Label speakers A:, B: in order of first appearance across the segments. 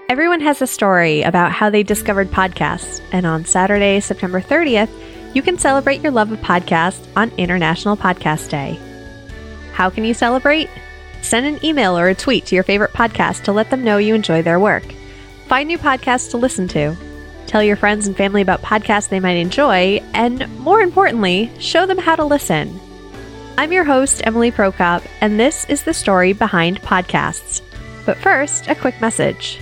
A: Everyone has a story about how they discovered podcasts, and on Saturday, September 30th, you can celebrate your love of podcasts on International Podcast Day. How can you celebrate? Send an email or a tweet to your favorite podcast to let them know you enjoy their work. Find new podcasts to listen to. Tell your friends and family about podcasts they might enjoy, and more importantly, show them how to listen. I'm your host, Emily Prokop, and this is the story behind podcasts. But first, a quick message.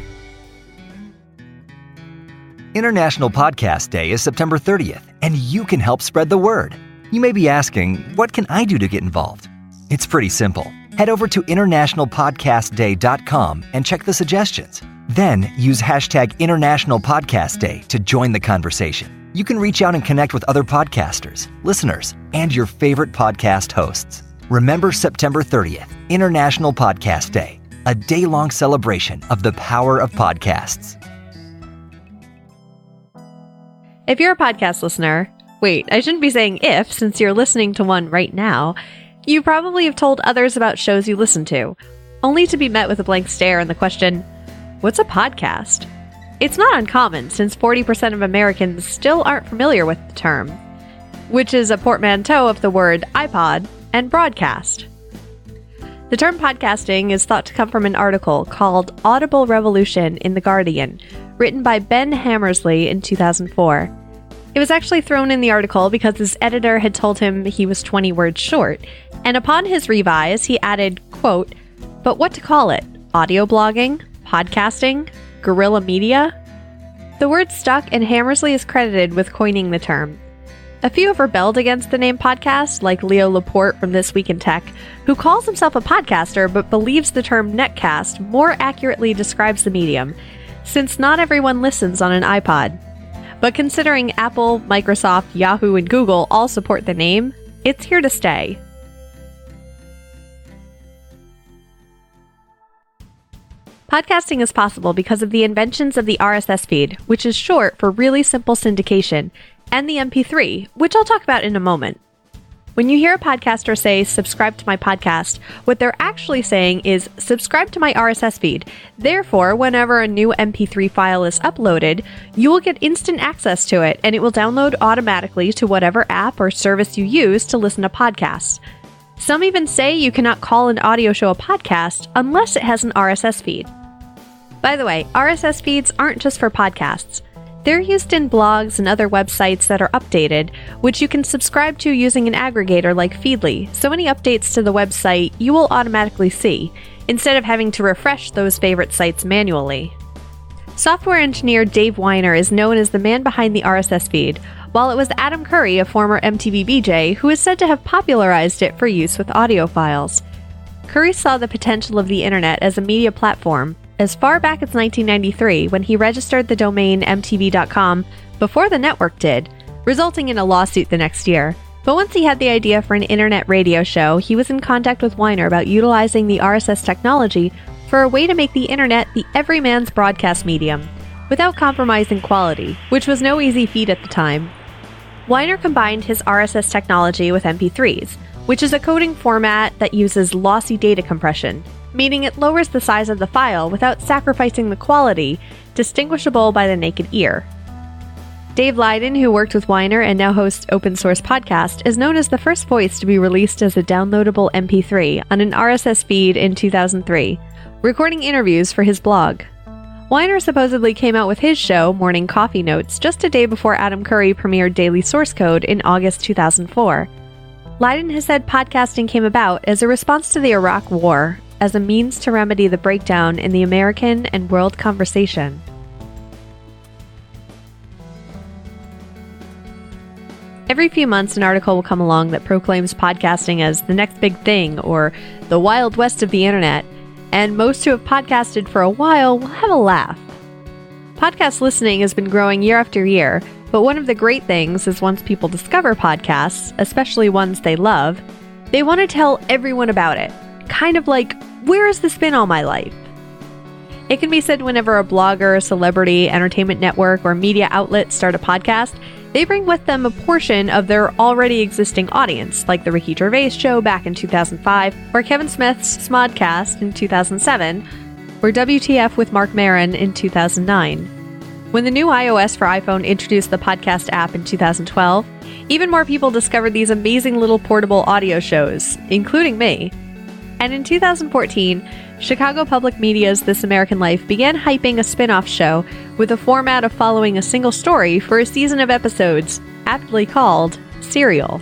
B: International Podcast Day is September 30th, and you can help spread the word. You may be asking, what can I do to get involved? It's pretty simple. Head over to internationalpodcastday.com and check the suggestions. Then use hashtag International Podcast Day to join the conversation. You can reach out and connect with other podcasters, listeners, and your favorite podcast hosts. Remember September 30th, International Podcast Day, a day-long celebration of the power of podcasts.
A: If you're a podcast listener, wait, I shouldn't be saying if, since you're listening to one right now, you probably have told others about shows you listen to, only to be met with a blank stare and the question, what's a podcast? It's not uncommon, since 40% of Americans still aren't familiar with the term, which is a portmanteau of the word iPod and broadcast. The term podcasting is thought to come from an article called Audible Revolution in The Guardian, written by Ben Hammersley in 2004. It was actually thrown in the article because his editor had told him he was 20 words short, and upon his revise, he added, quote, "But what to call it? Audio blogging? Podcasting? Guerrilla media?" The word stuck, and Hammersley is credited with coining the term. A few have rebelled against the name podcast, like Leo Laporte from This Week in Tech, who calls himself a podcaster but believes the term netcast more accurately describes the medium, since not everyone listens on an iPod. But considering Apple, Microsoft, Yahoo, and Google all support the name, it's here to stay. Podcasting is possible because of the inventions of the RSS feed, which is short for really simple syndication, and the MP3, which I'll talk about in a moment. When you hear a podcaster say, subscribe to my podcast, what they're actually saying is, subscribe to my RSS feed. Therefore, whenever a new MP3 file is uploaded, you will get instant access to it, and it will download automatically to whatever app or service you use to listen to podcasts. Some even say you cannot call an audio show a podcast unless it has an RSS feed. By the way, RSS feeds aren't just for podcasts. They're used in blogs and other websites that are updated, which you can subscribe to using an aggregator like Feedly, so any updates to the website you will automatically see, instead of having to refresh those favorite sites manually. Software engineer Dave Weiner is known as the man behind the RSS feed, while it was Adam Curry, a former MTV VJ, who is said to have popularized it for use with audio files. Curry saw the potential of the internet as a media platform as far back as 1993, when he registered the domain mtv.com before the network did, resulting in a lawsuit the next year. But once he had the idea for an internet radio show, he was in contact with Weiner about utilizing the RSS technology for a way to make the internet the everyman's broadcast medium, without compromising quality, which was no easy feat at the time. Weiner combined his RSS technology with MP3s, which is a coding format that uses lossy data compression, meaning it lowers the size of the file without sacrificing the quality, distinguishable by the naked ear. Dave Leiden, who worked with Weiner and now hosts Open Source Podcast, is known as the first voice to be released as a downloadable MP3 on an RSS feed in 2003, recording interviews for his blog. Weiner supposedly came out with his show, Morning Coffee Notes, just a day before Adam Curry premiered Daily Source Code in August 2004. Leiden has said podcasting came about as a response to the Iraq War, as a means to remedy the breakdown in the American and world conversation. Every few months, an article will come along that proclaims podcasting as the next big thing, or the Wild West of the internet, and most who have podcasted for a while will have a laugh. Podcast listening has been growing year after year, but one of the great things is once people discover podcasts, especially ones they love, they want to tell everyone about it. Kind of like, where has this been all my life? It can be said whenever a blogger, celebrity, entertainment network, or media outlet start a podcast, they bring with them a portion of their already existing audience, like The Ricky Gervais Show back in 2005, or Kevin Smith's Smodcast in 2007, or WTF with Mark Maron in 2009. When the new iOS for iPhone introduced the podcast app in 2012, even more people discovered these amazing little portable audio shows, including me. And in 2014, Chicago Public Media's This American Life began hyping a spin-off show with a format of following a single story for a season of episodes, aptly called Serial.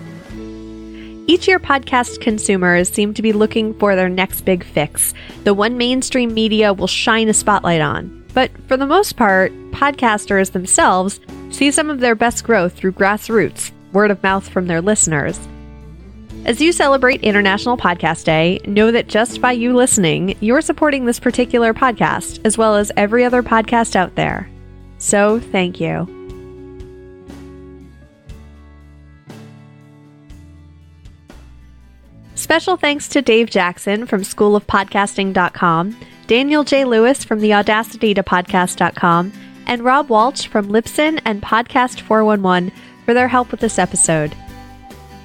A: Each year, podcast consumers seem to be looking for their next big fix, the one mainstream media will shine a spotlight on. But for the most part, podcasters themselves see some of their best growth through grassroots, word of mouth from their listeners. As you celebrate International Podcast Day, know that just by you listening, you're supporting this particular podcast, as well as every other podcast out there. So, thank you. Special thanks to Dave Jackson from schoolofpodcasting.com, Daniel J. Lewis from theaudacitytopodcast.com, and Rob Walch from Libsyn and Podcast 411 for their help with this episode.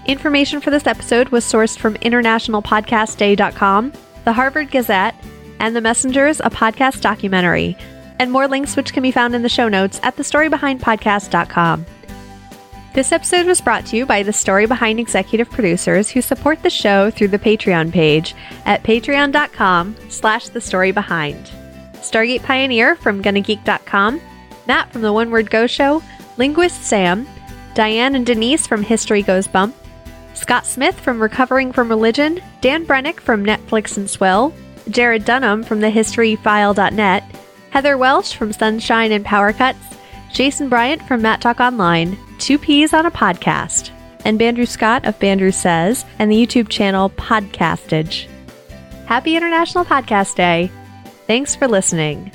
A: Information for this episode was sourced from internationalpodcastday.com, the Harvard Gazette, and The Messengers, a podcast documentary, and more links which can be found in the show notes at thestorybehindpodcast.com. This episode was brought to you by the Story Behind executive producers who support the show through the Patreon page at patreon.com/thestorybehind. Stargate Pioneer from GonnaGeek.com, Matt from The One Word Go Show, Linguist Sam, Diane and Denise from History Goes Bump, Scott Smith from Recovering from Religion, Dan Brennick from Netflix and Swill, Jared Dunham from thehistoryfile.net, Heather Welsh from Sunshine and Power Cuts, Jason Bryant from Matt Talk Online, Two Peas on a Podcast, and Bandrew Scott of Bandrew Says and the YouTube channel Podcastage. Happy International Podcast Day. Thanks for listening.